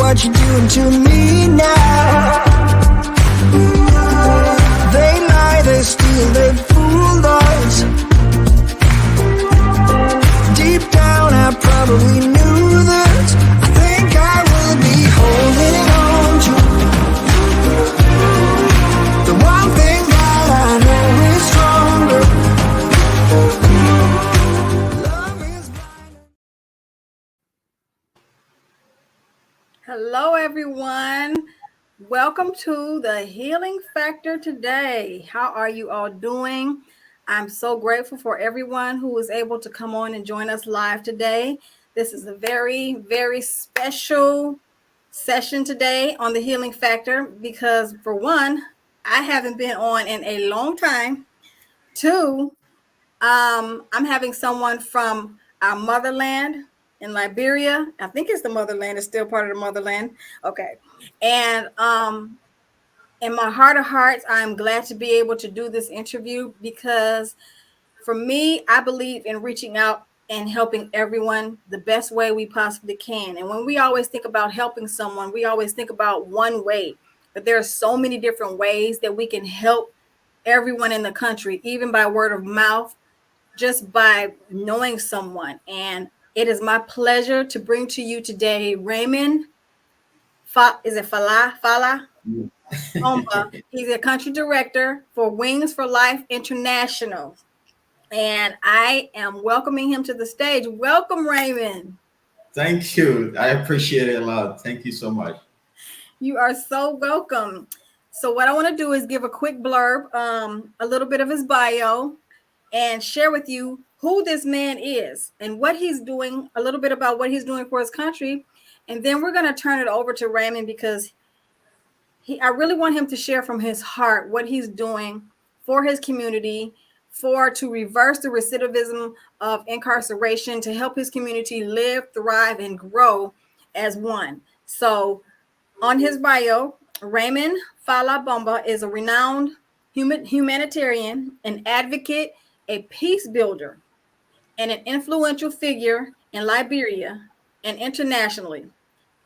what you're doing to me now. They lie, they steal, they fooled us. Deep down I probably knew this. I think I will be holding on to the one thing that I know is stronger. Love is blind. Hello, everyone. Welcome to the Healing Factor today. How are you all doing? I'm so grateful for everyone who was able to come on and join us live today. This is a very, very special session today on the Healing Factor because, for one, I haven't been on in a long time. Two, I'm having someone from our motherland in Liberia. I think it's the motherland. It's still part of the motherland. Okay. And in my heart of hearts, I'm glad to be able to do this interview because for me, I believe in reaching out and helping everyone the best way we possibly can. And when we always think about helping someone, we always think about one way, but there are so many different ways that we can help everyone in the country, even by word of mouth, just by knowing someone. And it is my pleasure to bring to you today Raymond Fala Bomba. He's a country director for Wings for Life International. And I am welcoming him to the stage. Welcome, Raymond. Thank you. I appreciate it a lot. Thank you so much. You are so welcome. So what I want to do is give a quick blurb, a little bit of his bio, and share with you who this man is and what he's doing, a little bit about what he's doing for his country. And then we're going to turn it over to Raymond because I really want him to share from his heart what he's doing for his community, to reverse the recidivism of incarceration, to help his community live, thrive, and grow as one. So on his bio, Raymond Fala Bomba is a renowned humanitarian, an advocate, a peace builder, and an influential figure in Liberia and internationally.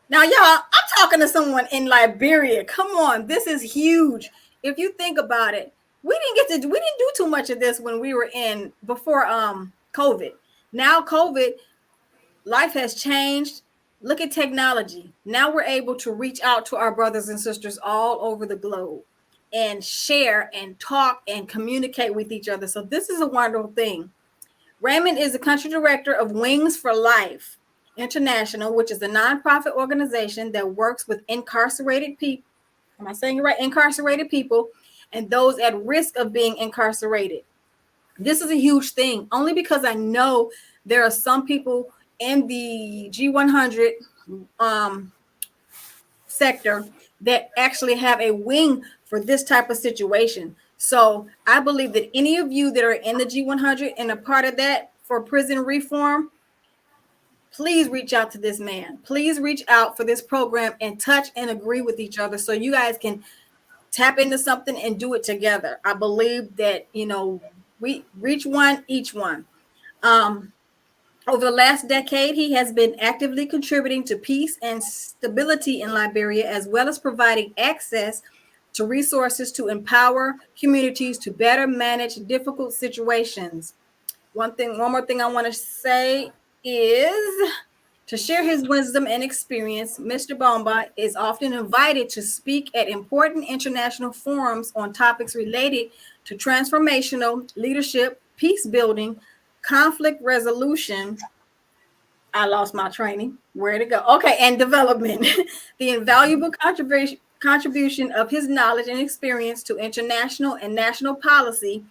Now, y'all, I'm talking to someone in Liberia. Come on, this is huge. If you think about it, we didn't do too much of this when we were before COVID. Now COVID, life has changed. Look at technology. Now we're able to reach out to our brothers and sisters all over the globe and share and talk and communicate with each other. So this is a wonderful thing. Raymond is the country director of Wings for Life International, which is a nonprofit organization that works with incarcerated people. Am I saying it right? Incarcerated people and those at risk of being incarcerated. This is a huge thing, only because I know there are some people in the G100 sector that actually have a wing for this type of situation. So I believe that any of you that are in the G100 and a part of that for prison reform, please reach out to this man. Please reach out for this program and touch and agree with each other so you guys can tap into something and do it together. I believe that, we reach one, each one. Over the last decade, he has been actively contributing to peace and stability in Liberia, as well as providing access to resources to empower communities to better manage difficult situations. One more thing I want to say is to share his wisdom and experience. Mr. Bomba is often invited to speak at important international forums on topics related to transformational leadership, peace building, conflict resolution. I lost my training. Where'd it go? Okay, and development. The invaluable contribution of his knowledge and experience to international and national policy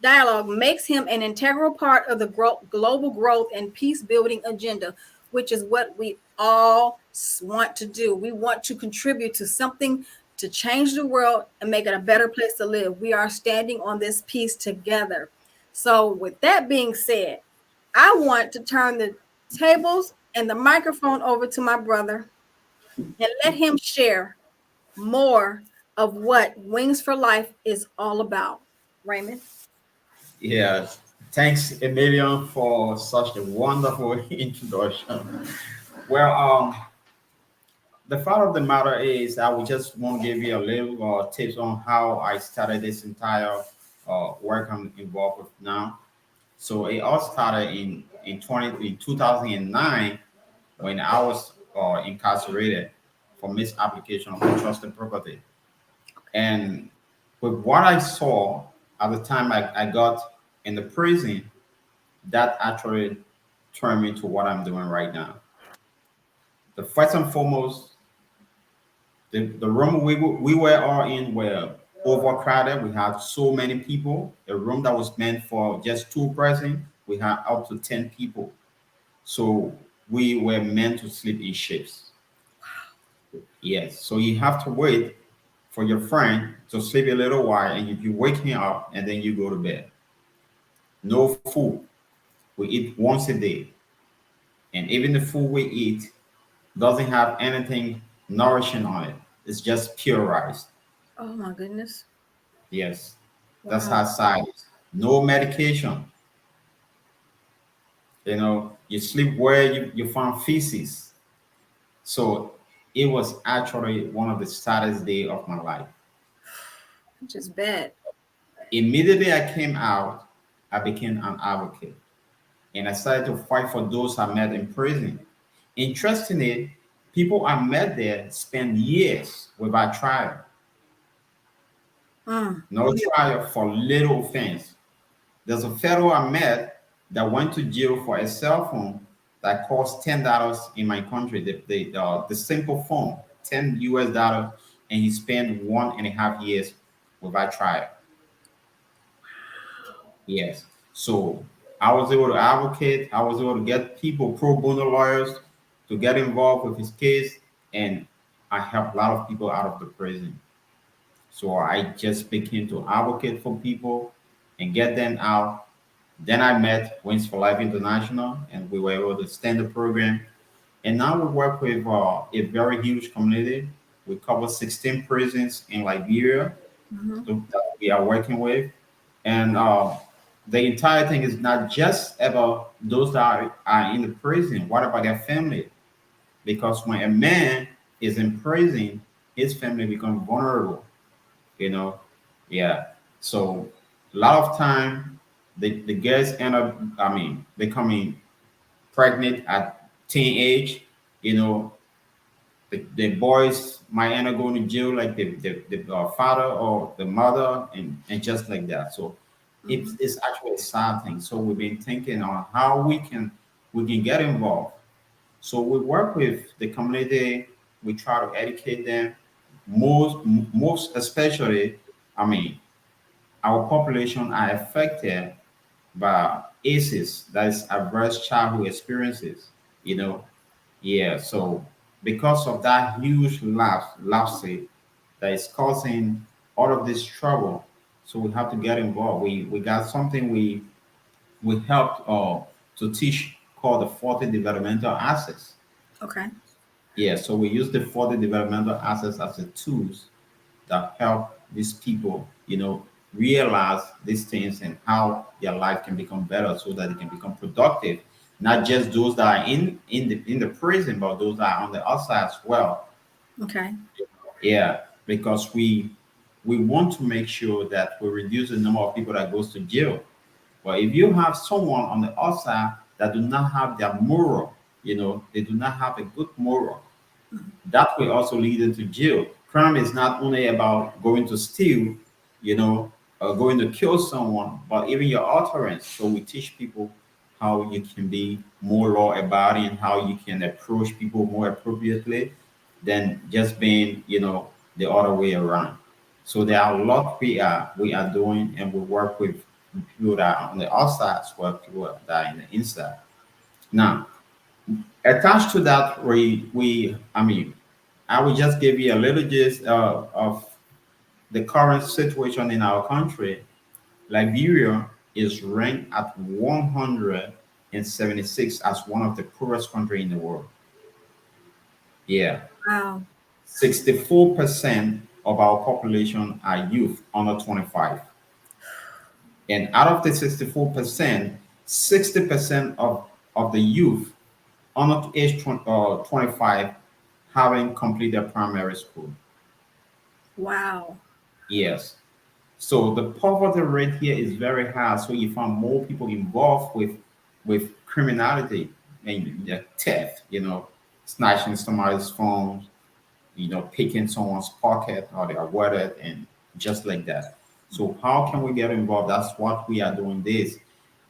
dialogue makes him an integral part of the global growth and peace building agenda, which is what we all want to do. We want to contribute to something to change the world and make it a better place to live. We are standing on this piece together. So with that being said, I want to turn the tables and the microphone over to my brother and let him share more of what Wings for Life is all about. Raymond? Yeah, thanks a million for such a wonderful introduction. Well, the fact of the matter is, I would just want to give you a little tips on how I started this entire work I'm involved with now. So it all started in 2009 when I was incarcerated for misapplication of trusted property. And with what I saw at the time I got in the prison, that actually turned me to what I'm doing right now. The first and foremost, the room we were all in were overcrowded. We had so many people. A room that was meant for just two person, we had up to 10 people. So we were meant to sleep in shifts. Yes. So you have to wait for your friend to sleep a little while, and you wake him up, and then you go to bed. No food. We eat once a day, and even the food we eat doesn't have anything nourishing on it. It's just pure rice. Oh my goodness. Yes, that's Wow. how sad it is. No medication. You sleep where you find feces. So it was actually one of the saddest day of my life. Just bad. Immediately I came out, I became an advocate, and I started to fight for those I met in prison. Interestingly, people I met there spent years without trial. Mm. No trial for little offense. There's a fellow I met that went to jail for a cell phone that cost $10 in my country. The simple phone, $10 US, and he spent 1.5 years without trial. Yes. So I was able to advocate. I was able to get people, pro bono lawyers, to get involved with his case, and I helped a lot of people out of the prison. So I just began to advocate for people and get them out. Then I met Wings for Life International, and we were able to extend the program. And now we work with a very huge community. We cover 16 prisons in Liberia Mhm. that we are working with. And the entire thing is not just about those that are in the prison. What about their family? Because when a man is in prison, his family becomes vulnerable, you know? Yeah. So a lot of time the girls end up, becoming pregnant at teen age, you know, the boys might end up going to jail like the father or the mother, and just like that. So Mhm. it's actually a sad thing. So we've been thinking on how we can get involved. So we work with the community. We try to educate them. Most especially, I mean, our population are affected by ACEs, that is adverse childhood experiences. You know, yeah, so because of that huge lapse that is causing all of this trouble, so we have to get involved. We got something we helped to teach called the 40 developmental assets. Okay. Yeah, so we use the 40 developmental assets as the tools that help these people, realize these things and how their life can become better so that they can become productive. Not just those that are in the prison, but those that are on the outside as well. Okay. Yeah, because we want to make sure that we reduce the number of people that goes to jail. But if you have someone on the outside that do not have their moral, they do not have a good moral, that will also lead into jail. Crime is not only about going to steal, or going to kill someone, but even your utterance. So we teach people how you can be more law abiding and how you can approach people more appropriately than just being, the other way around. So there are a lot we are doing, and we work with people that are on the outside as well, people that are in the inside. Now, attached to that, I will just give you a little gist of the current situation in our country. Liberia is ranked at 176 as one of the poorest country in the world. Yeah, Wow. 64% of our population are youth under 25. And out of the 64%, 60% of the youth under age 25 having completed primary school. Wow. Yes. So the poverty rate here is very high. So you find more people involved with criminality and theft, snatching somebody's phone, picking someone's pocket or their wallet and just like that. So how can we get involved? That's what we are doing this.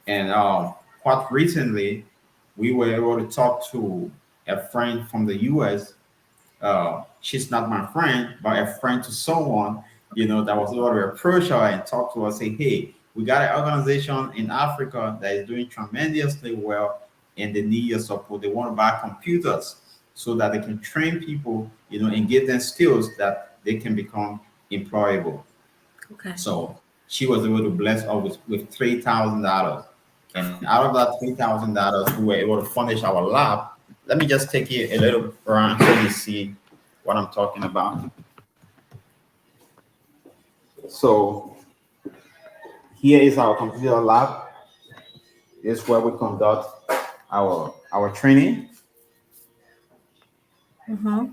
And quite recently, we were able to talk to a friend from the U.S. She's not my friend, but a friend to someone, that was able to approach her and talk to her, say, hey, we got an organization in Africa that is doing tremendously well and they need your support. They want to buy computers so that they can train people, and give them skills that they can become employable. Okay. So she was able to bless us with $3,000. And out of that $3,000, we were able to furnish our lab. Let me just take you a little around so you see what I'm talking about. So here is our computer lab. This is where we conduct our training. Mm-hmm.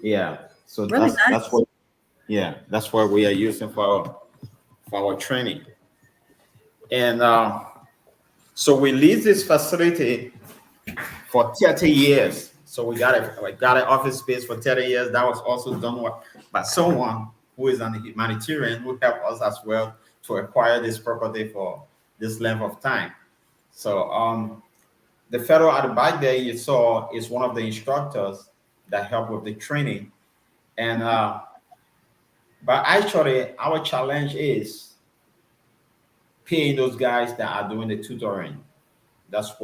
Yeah. So Really that's what that's what we are using for our training. And so we lease this facility for 30 years. So we got an office space for 30 years. That was also done by someone who is an humanitarian who helped us as well to acquire this property for this length of time. So the fellow at the back there you saw is one of the instructors that helped with the training. And but actually our challenge is paying those guys that are doing the tutoring. That's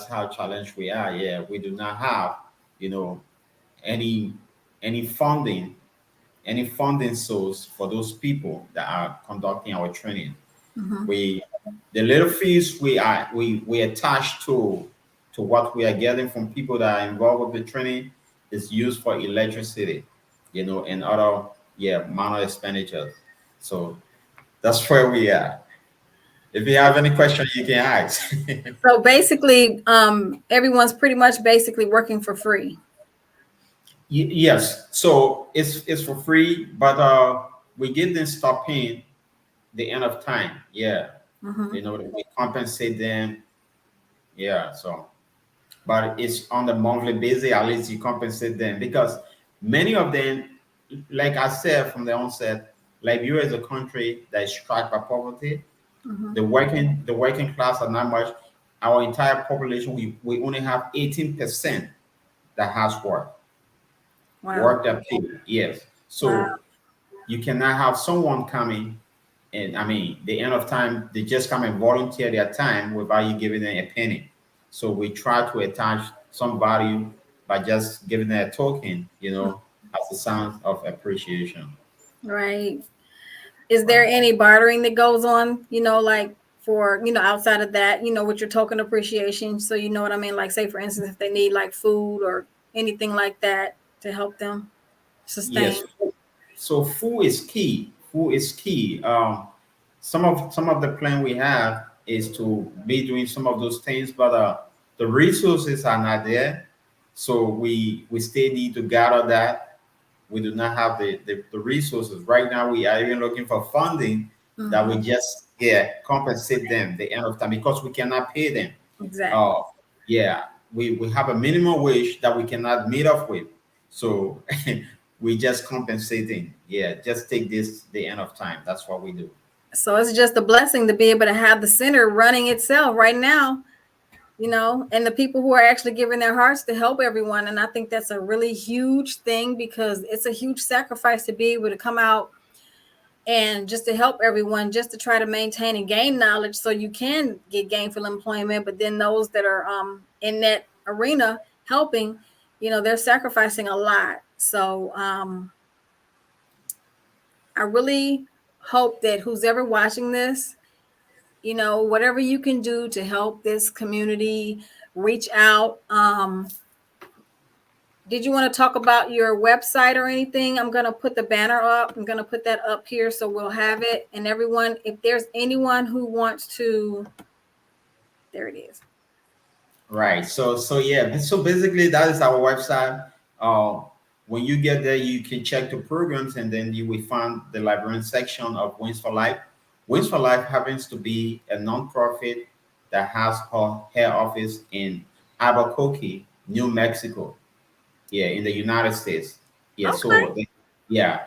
how challenged we are. Yeah, we do not have, any any funding, any funding source for those people that are conducting our training. Mm-hmm. The little fees we attach to what we are getting from people that are involved with the training is used for electricity, and other minor expenditures. So that's where we are. If you have any questions, you can ask. So basically, everyone's pretty much basically working for free. Yes, so it's for free, but we give them stop paying the end of time. Yeah, Mm-hmm. we compensate them. Yeah, so but it's on the monthly basis. At least you compensate them because many of them, like I said from the onset, Liberia is a country that is struck by poverty. Mm-hmm. The working class are not much. Our entire population, we only have 18% that has work. Wow. Work that pay. Yes. Wow. So you cannot have someone coming and the end of time, they just come and volunteer their time without you giving them a penny. So we try to attach some value by just giving them a token, as a sign of appreciation. Right. Is there any bartering that goes on, like for, outside of that, with your token appreciation? So you know what I mean? Like say for instance, if they need like food or anything like that to help them sustain. Yes. So food is key. Food is key. Some of the plan we have is to be doing some of those things, but the resources are not there. So we still need to gather that. We do not have the resources right now. We are even looking for funding that we Mhm. just compensate them the end of time because we cannot pay them. Exactly. Yeah, we have a minimum wage that we cannot meet up with. So we just compensating. Yeah, just take this the end of time. That's what we do. So it's just a blessing to be able to have the center running itself right now, and the people who are actually giving their hearts to help everyone. And I think that's a really huge thing because it's a huge sacrifice to be able to come out and just to help everyone, just to try to maintain and gain knowledge so you can get gainful employment. But then those that are in that arena helping, they're sacrificing a lot. So I really hope that who's ever watching this, whatever you can do to help this community, reach out. Did you want to talk about your website or anything? I'm going to put the banner up. I'm going to put that up here so we'll have it. And everyone, if there's anyone who wants to, there it is. Right. So yeah. So basically, that is our website. when you get there, you can check the programs, and then you will find the librarian section of Wings for Life. Wings for Life happens to be a nonprofit that has her head office in Albuquerque, New Mexico. Yeah, in the United States. Yeah, Okay. yeah,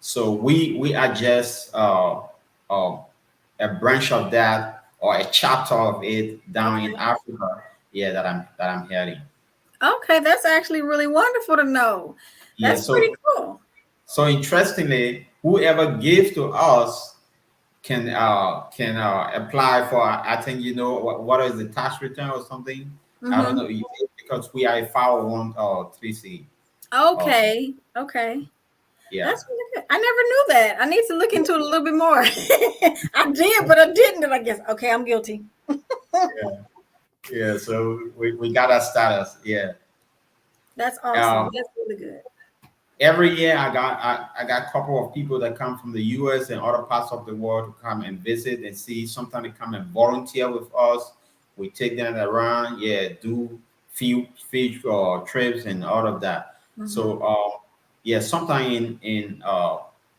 so we are just uh, a branch of that, or a chapter of it down in Okay. Africa. Yeah, that I'm heading. Okay. That's actually really wonderful to know. Yeah, That's pretty cool. so interestingly, whoever gives to us can apply for. I think what is the tax return or something. I don't Mm-hmm. know, because we are a 501 3C. Uh, Okay. Okay. yeah. That's really good. I never knew that. I need to look into it a little bit more. I did, but I didn't. And I guess, okay, I'm guilty. Yeah. Yeah, so we got our status. Yeah. That's awesome. Um, That's really good. every year I got a couple of people that come from the US and other parts of the world to come and visit and see. Sometimes they come and volunteer with us. We take them around, yeah, do field trips and all of that. Hmm. So yeah, sometime in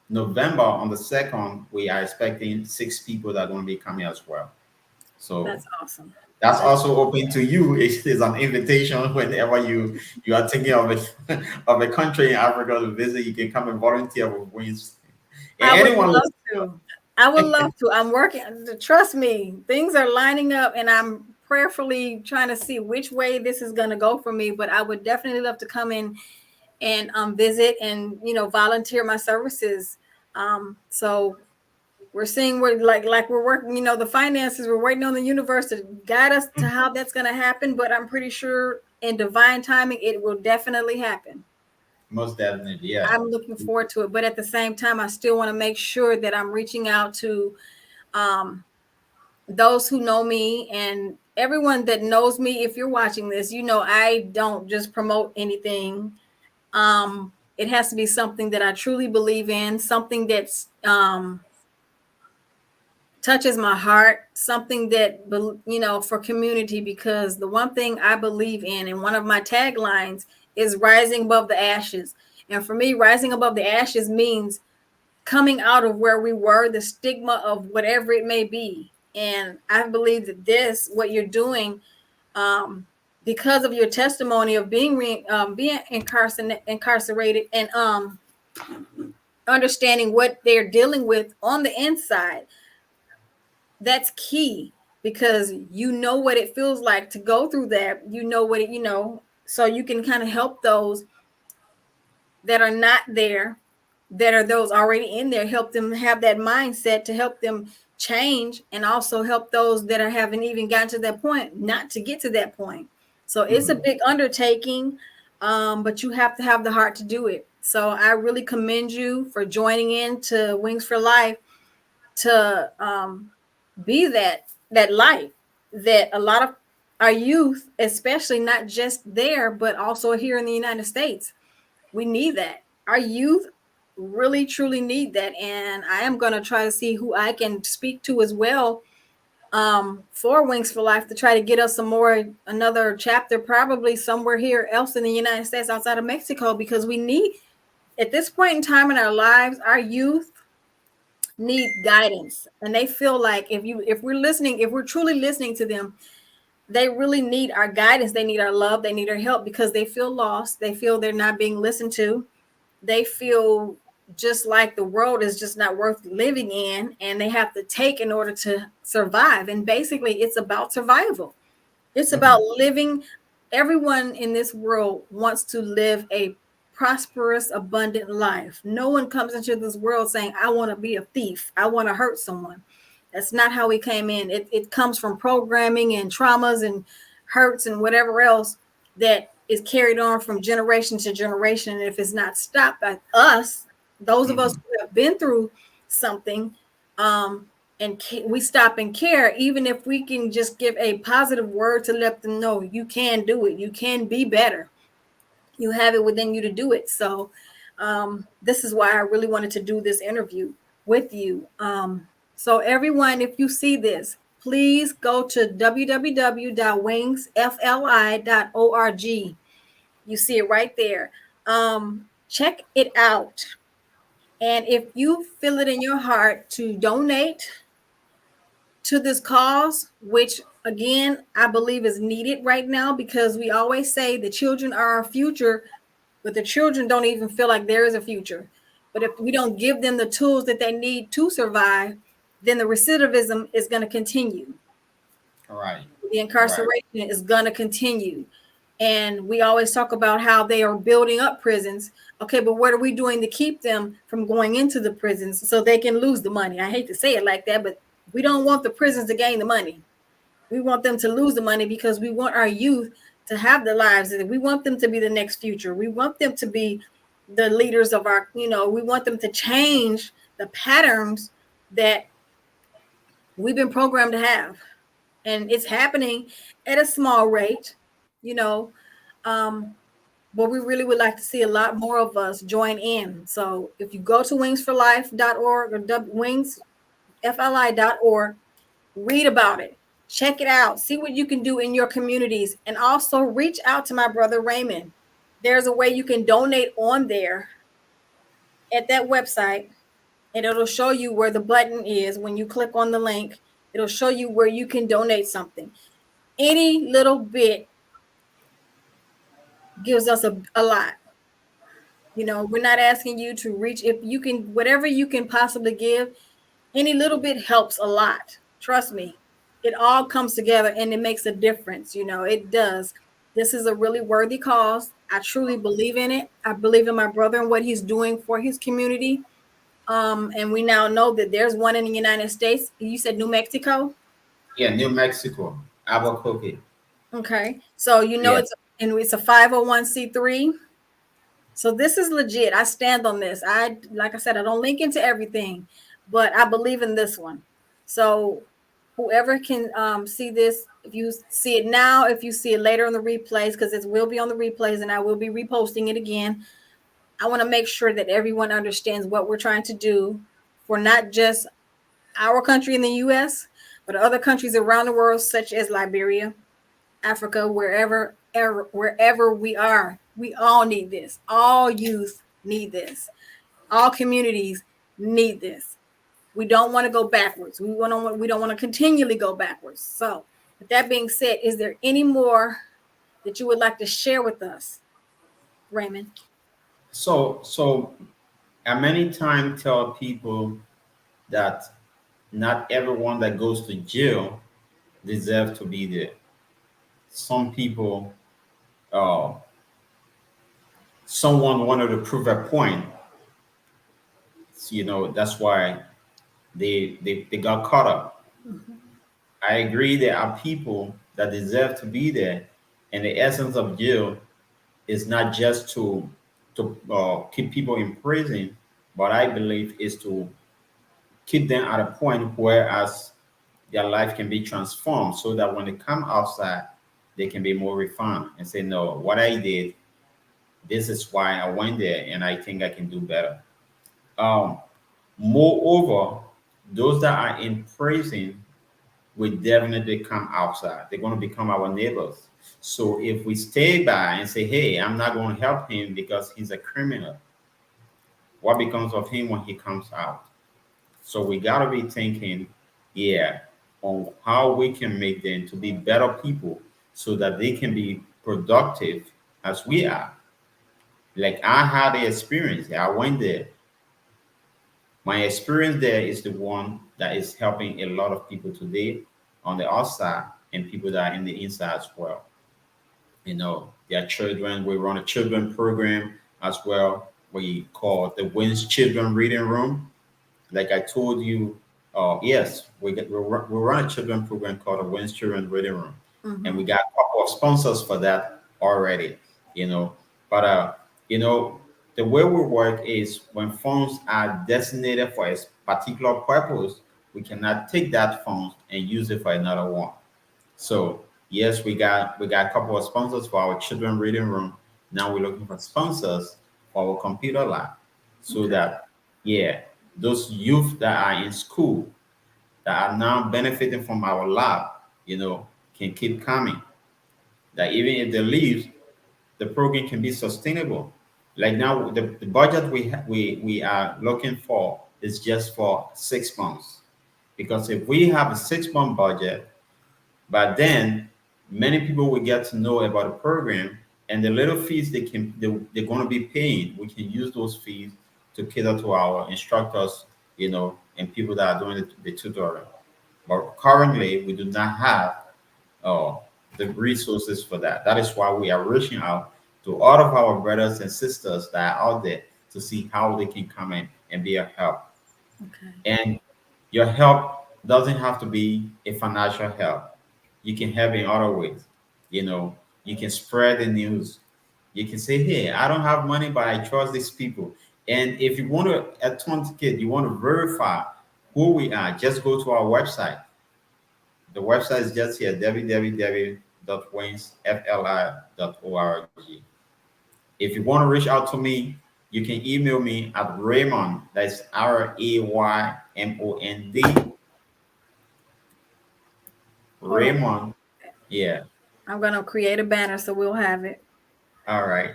November on the 2nd, we are expecting 6 people that are going to be coming as well. So That's awesome. that's That's also open to you. It is an invitation whenever you are thinking of it of a country in Africa to visit. You can come and volunteer with Wings. And I would anyone love listen, to. I would love to. I'm working. Trust me, things are lining up, and I'm prayerfully trying to see which way this is going to go for me. But I would definitely love to come in and visit and volunteer my services. So we're seeing where like we're working. The finances. We're waiting on the universe to guide us to how that's going to happen. But I'm pretty sure in divine timing, it will definitely happen. most definitely, yeah. I'm looking forward to it, but at the same time, I still want to make sure that I'm reaching out to um, those who know me and everyone that knows me. If you're watching this, I don't just promote anything. It has to be something that I truly believe in, something that's touches my heart, something that for community. Because the one thing I believe in, and one of my taglines is rising above the ashes. And for me, rising above the ashes means coming out of where we were, the stigma of whatever it may be. And I believe that what you're doing, because of your testimony of being incarcerated, and understanding what they're dealing with on the inside, that's key, because you know what it feels like to go through that. You know what so you can kind of help those that are not there, that are those already in there, help them have that mindset to help them change, and also help those that are haven't even gotten to that point not to get to that point. So it's a Mhm. big undertaking, but you have to have the heart to do it. So I really commend you for joining in to Wings for Life, to be that light that a lot of our youth, especially not just there but also here in the United States, we need that. Our youth really truly need that. And I am going to try to see who I can speak to as well, for Wings for Life, to try to get us another chapter, probably somewhere here else in the United States outside of Mexico, because we need, at this point in time in our lives, our youth need guidance. And they feel like if we're truly listening to them, they really need our guidance. They need our love. They need our help, because they feel lost. They feel they're not being listened to. They feel just like the world is just not worth living in, and they have to take in order to survive. And basically, it's about survival. It's about Mhm. living. Everyone in this world wants to live a prosperous, abundant life. No one comes into this world saying, I want to be a thief, I want to hurt someone. That's not how we came in. It comes from programming and traumas and hurts and whatever else that is carried on from generation to generation. And if it's not stopped by us, those of us Mhm. who have been through something, um, and we stop and care, even if we can just give a positive word to let them know you can do it, you can be better, you have it within you to do it. So this is why I really wanted to do this interview with you. So everyone, if you see this, please go to www.wingsfli.org. You see it right there. Check it out. And if you feel it in your heart to donate to this cause, which again, I believe is needed right now, because we always say the children are our future, but the children don't even feel like there is a future. But if we don't give them the tools that they need to survive, then the recidivism is going to continue. All right. The All right. incarceration is going to continue. And we always talk about how they are building up prisons. Okay, but what are we doing to keep them from going into the prisons so they can lose the money? I hate to say it like that, but we don't want the prisons to gain the money. We want them to lose the money because we want our youth to have the lives that we want them to be the next future. We want them to be the leaders of our, we want them to change the patterns that we've been programmed to have. And it's happening at a small rate, you know. But we really would like to see a lot more of us join in. So if you go to wingsforlife.org or wingsfli.org, read about it, check it out, see what you can do in your communities, and also reach out to my brother Raymond. There's a way you can donate on there at that website, and it'll show you where the button is. When you click on the link, it'll show you where you can donate something. Any little bit gives us a lot. We're not asking you to reach. If you can, whatever you can possibly give, any little bit helps a lot. Trust me, it all comes together and it makes a difference. It does. This is a really worthy cause. I truly believe in it. I believe in my brother and what he's doing for his community. And we now know that there's one in the United States. You said New Mexico? Yeah, New Mexico, Albuquerque. Okay. So Yeah. it's a 501c3. So this is legit. I stand on this. Like I said, I don't link into everything, but I believe in this one. So whoever can see this, if you see it now, if you see it later on the replays, because it will be on the replays and I will be reposting it again. I want to make sure that everyone understands what we're trying to do for not just our country in the US, but other countries around the world, such as Liberia, Africa, wherever we are. We all need this. All youth need this. All communities need this. We don't want to go backwards. We don't want to continually go backwards. So, with that being said, is there any more that you would like to share with us, Raymond? So I many times tell people that not everyone that goes to jail deserves to be there. Some people, uh, someone wanted to prove a point. That's why they got caught up. Mhm. I agree there are people that deserve to be there, and the essence of jail is not just to keep people in prison, but I believe is to keep them at a point where as their life can be transformed, so that when they come outside, they can be more refined and say, no, what I did, this is why I went there, and I think I can do better. Um, Moreover, those that are in prison will definitely come outside. They're going to become our neighbors. So if we stay by and say, hey, I'm not going to help him because he's a criminal, what becomes of him when he comes out? So we got to be thinking, yeah, on how we can make them to be better people so that they can be productive as we are. Like I had the experience. I went there. My experience there is the one that is helping a lot of people today on the outside and people that are in the inside as well. Their children. We run a children program as well. We call the Wins Children Reading Room. Like I told you, yes, we run a children program called the Wins Children Reading Room, and we Mhm. got a couple of sponsors for that already. But the way we work is when funds are designated for a particular purpose, we cannot take that funds and use it for another one. So yes, we got a couple of sponsors for our children reading room. Now we're looking for sponsors for our computer lab, so Okay. that yeah, those youth that are in school that are now benefiting from our lab, can keep coming. That even if they leave, the program can be sustainable. Like now, the budget we are looking for is just for 6 months. Because if we have a 6 month budget, but then many people will get to know about the program and the little fees they're going to be paying. We can use those fees to cater to our instructors, and people that are doing the tutoring. But currently, we do not have uh, the resources for that. That is why we are reaching out to all of our brothers and sisters that are out there to see how they can come in and be a help. Okay. And your help doesn't have to be a financial help. You can help in other ways. You can spread the news. You can say, hey, I don't have money, but I trust these people. And if you want to authenticate, you want to verify who we are, just go to our website. The website is just here, www.waynesfli.org. If you want to reach out to me, you can email me at Raymond, that's Raymond, Hold on. Raymond. Yeah. I'm gonna create a banner so we'll have it. All right.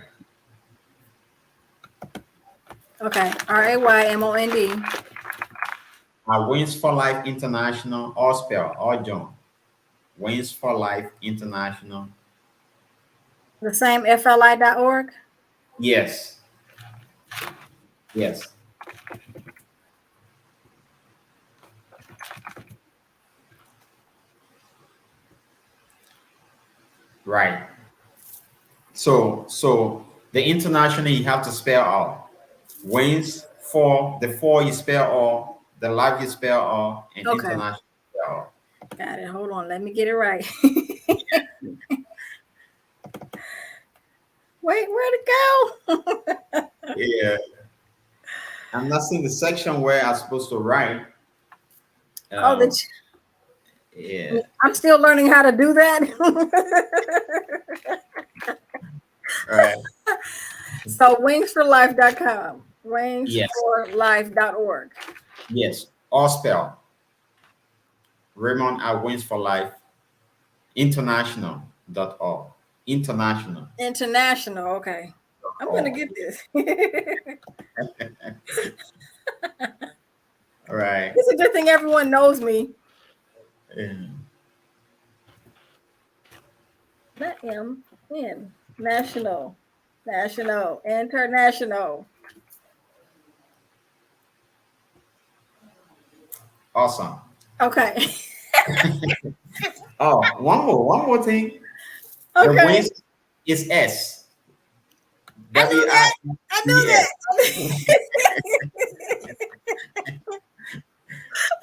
Okay. RAYMOND. Wins for Life International, all spell, all John. Wins for Life International. The same FLI.org. Yes. Yes. Right. So the international you have to spell out. Wins for the four you spell all, the life you spell all, and Okay. international spell all. Got it. Hold on. Let me get it right. Wait, where'd it go? Yeah. I'm not seeing the section where I'm supposed to write. Oh, Yeah. I'm still learning how to do that. All right. So wingsforlife.com, Yes. wingsforlife.org. Yes. All spell. Raymond at Wins for Life International.org. International. International. Okay. I'm going to get this. All right. It's a good thing everyone knows me. Not M, N. National. National. International. Awesome. Okay. Oh, one more thing. The Okay. Wins is S. I knew that. I knew that.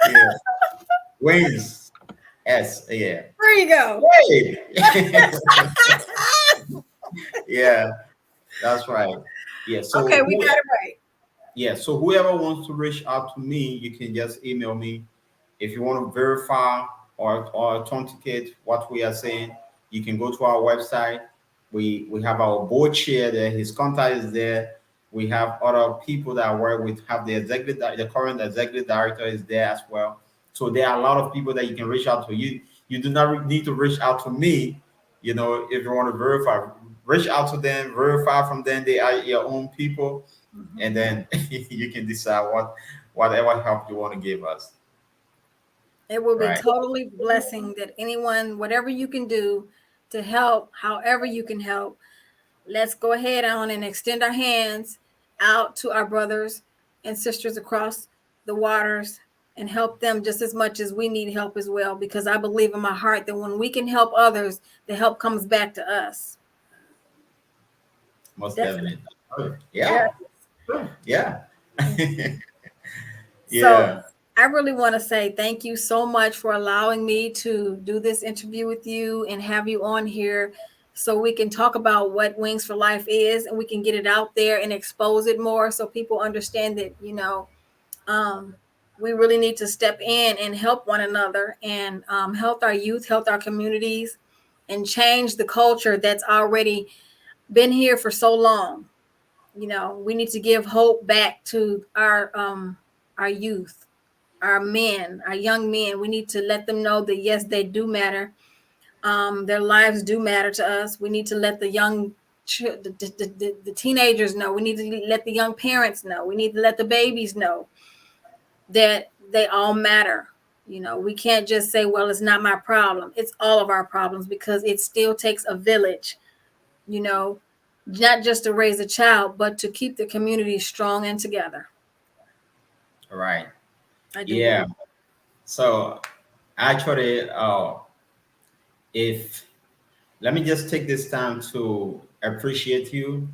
Yeah. Wins. S. Yeah. There you go. Wait. Yeah, that's right. Yeah. So Okay, we got it right. yeah. So whoever wants to reach out to me, you can just email me. If you want to verify or authenticate what we are saying, you can go to our website. We have our board chair there. His contact is there. We have other people that I work with. Have the current executive director is there as well. So there are a lot of people that you can reach out to. You do not need to reach out to me. If you want to verify, reach out to them, verify from them. They are your own people, and then you can decide whatever help you want to give us. It will be Right. totally blessing that anyone, whatever you can do to help, however you can help, let's go ahead on and extend our hands out to our brothers and sisters across the waters and help them just as much as we need help as well. Because I believe in my heart that when we can help others, the help comes back to us. Most Definitely. definitely. Yeah. Yeah. So Yeah. I really want to say thank you so much for allowing me to do this interview with you and have you on here so we can talk about what Wings for Life is and we can get it out there and expose it more so people understand that, we really need to step in and help one another and help our youth, help our communities, and change the culture that's already been here for so long. We need to give hope back to our youth, our men, our young men. We need to let them know that yes, they do matter. Their lives do matter to us. We need to let the young the teenagers know. We need to let the young parents know. We need to let the babies know that they all matter. You know, we can't just say, well, it's not my problem. It's all of our problems, because it still takes a village, you know, not just to raise a child, but to keep the community strong and together. All right. I do. Yeah. So actually, if let me just take this time to appreciate you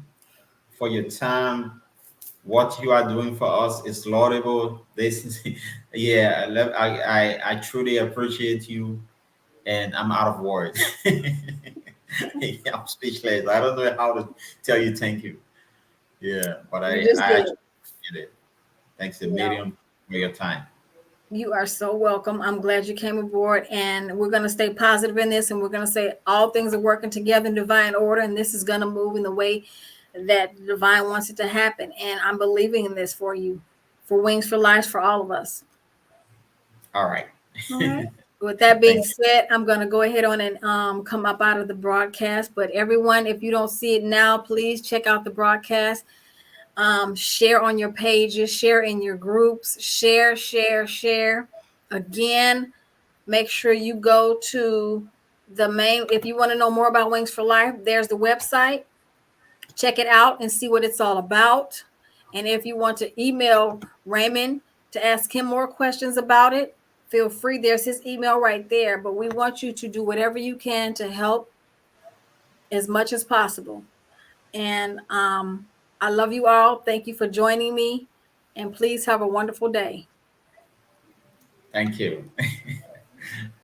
for your time. What you are doing for us is laudable. This is, yeah, I truly appreciate you, and I'm out of words. I'm speechless. I don't know how to tell you thank you. Yeah, but You just I did. actually appreciate it. Thanks a No, million for your time. you are so welcome. I'm glad you came aboard, and we're going to stay positive in this, and we're going to say all things are working together in divine order, and this is going to move in the way that the divine wants it to happen. And I'm believing in this for you, for Wings for Life, for all of us. All right. All right. With that being Thank you. said, I'm going to go ahead on and come up out of the broadcast. But everyone, if you don't see it now, please check out the broadcast. Share on your pages, share in your groups, share. Again, make sure you go to the main. If you want to know more about Wings for Life, there's the website. Check it out and see what it's all about. And if you want to email Raymond to ask him more questions about it, feel free. There's his email right there. But we want you to do whatever you can to help as much as possible. And I love you all. Thank you for joining me. And please have a wonderful day. Thank you.